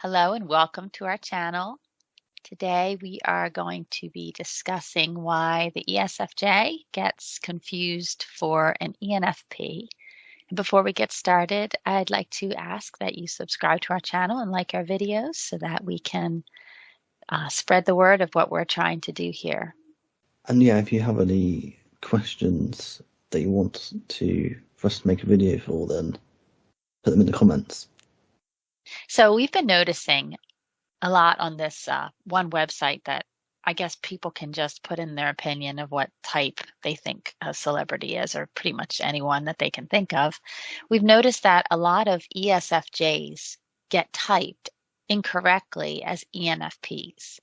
Hello and welcome to our channel. Today we are going to be discussing why the ESFJ gets confused for an ENFP. And before we get started, I'd like to ask that you subscribe to our channel and like our videos so that we can spread the word of what we're trying to do here. And yeah, if you have any questions that you want for us to make a video for, then put them in the comments. So we've been noticing a lot on this one website that I guess people can just put in their opinion of what type they think a celebrity is, or pretty much anyone that they can think of. We've noticed that a lot of ESFJs get typed incorrectly as ENFPs.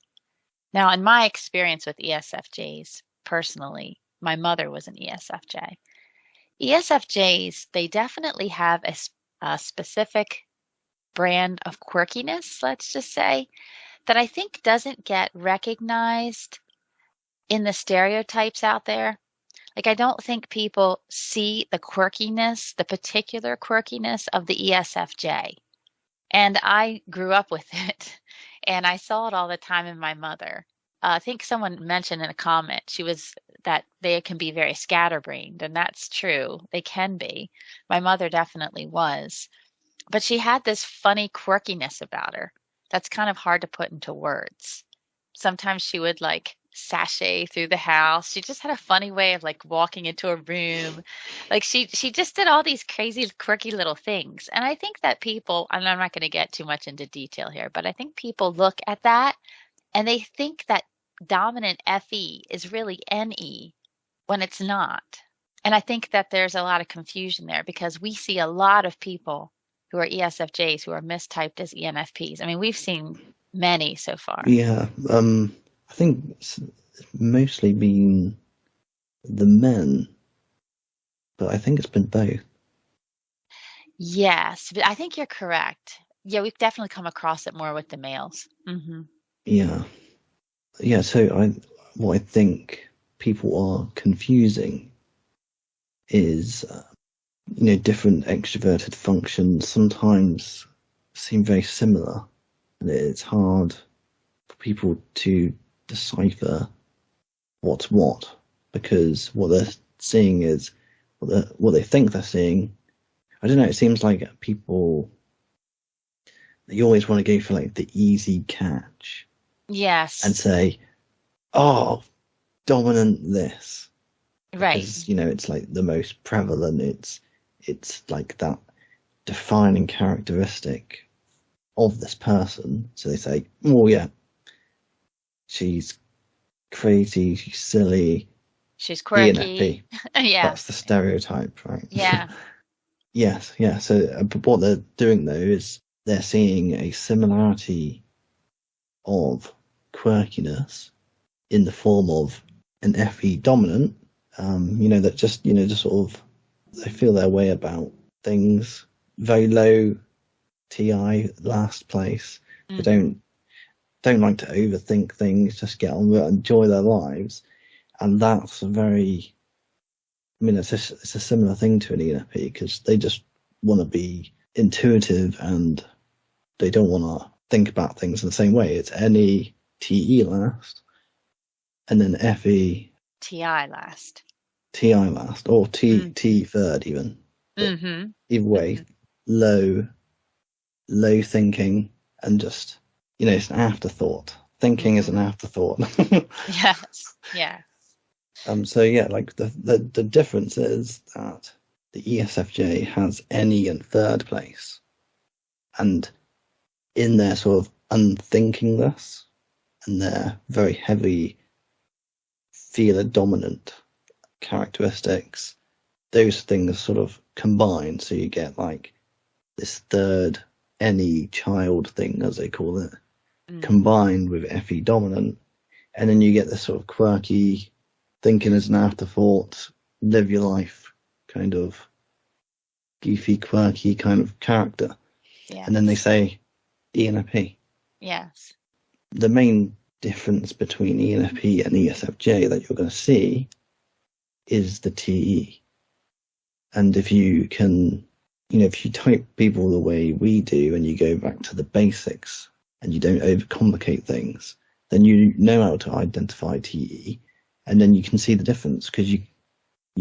Now, in my experience with ESFJs personally, my mother was an ESFJ. ESFJs, they definitely have a specific brand of quirkiness, let's just say, that I think doesn't get recognized in the stereotypes out there. Like, I don't think people see the quirkiness, the particular quirkiness of the ESFJ. And I grew up with it, and I saw it all the time in my mother. I think someone mentioned in a comment that they can be very scatterbrained, and that's true. They can be. My mother definitely was. But she had this funny quirkiness about her that's kind of hard to put into words. Sometimes she would like sashay through the house. She just had a funny way of like walking into a room. Like she just did all these crazy, quirky little things. And I think that people, and I'm not going to get too much into detail here, but I think people look at that and they think that dominant FE is really NE when it's not. And I think that there's a lot of confusion there because we see a lot of people who are ESFJs who are mistyped as ENFPs. I mean, we've seen many so far. Yeah, I think it's mostly been the men, but I think it's been both. Yes, but I think you're correct. Yeah, we've definitely come across it more with the males. Mm-hmm. Yeah. So what I think people are confusing is, different extroverted functions sometimes seem very similar, and it's hard for people to decipher what's what, because what they're seeing is what they think they're seeing. I don't know, it seems like people, you always want to go for like the easy catch. Yes. And say, oh, dominant this. Right. Because, it's like the most prevalent, it's like that defining characteristic of this person. So they say, oh yeah, she's crazy, she's silly, she's quirky. ENFP. Yeah, that's the stereotype, right? Yeah. Yes, yeah. So what they're doing though is they're seeing a similarity of quirkiness in the form of an FE dominant, that just sort of, they feel their way about things, very low TI, last place. Mm-hmm. They don't like to overthink things, just get on with it, enjoy their lives. And that's it's a similar thing to an ENFP, because they just want to be intuitive and they don't want to think about things in the same way. It's NE, TE last, and then FE, TI last. TI last, or T third even. Mm-hmm. Either way, mm-hmm. low thinking, and just, it's an afterthought. Thinking is an afterthought. Yes. Yeah. So yeah, like the difference is that the ESFJ has NE in third place, and in their sort of unthinkingness and their very heavy feeler dominant characteristics, those things sort of combine, so you get like this third NE child thing, as they call it, combined with FE dominant, and then you get this sort of quirky, thinking as an afterthought, live your life kind of goofy, quirky kind of character. Yes. And then they say ENFP. Yes. The main difference between ENFP and ESFJ that you're going to see is the TE. And if you type people the way we do and you go back to the basics and you don't overcomplicate things, then you know how to identify TE, and then you can see the difference because you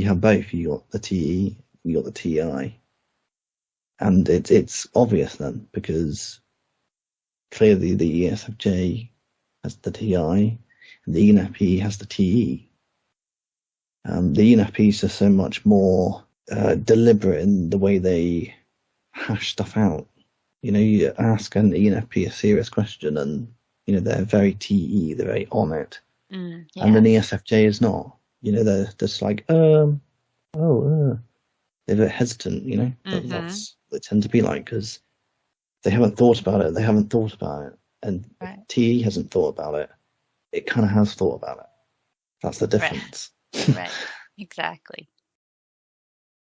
have both. You got the TE, you got the TI, and it's obvious then because clearly the ESFJ has the TI and the ENFP has the TE. The ENFPs are so much more deliberate in the way they hash stuff out. You ask an ENFP a serious question and, they're very TE, they're very on it. Yeah. And an ESFJ is not. They're just like, they're a bit hesitant, Mm-hmm. That's what they tend to be like because they haven't thought about it. And Right. TE hasn't thought about it. It kind of has thought about it. That's the difference. Right. Exactly.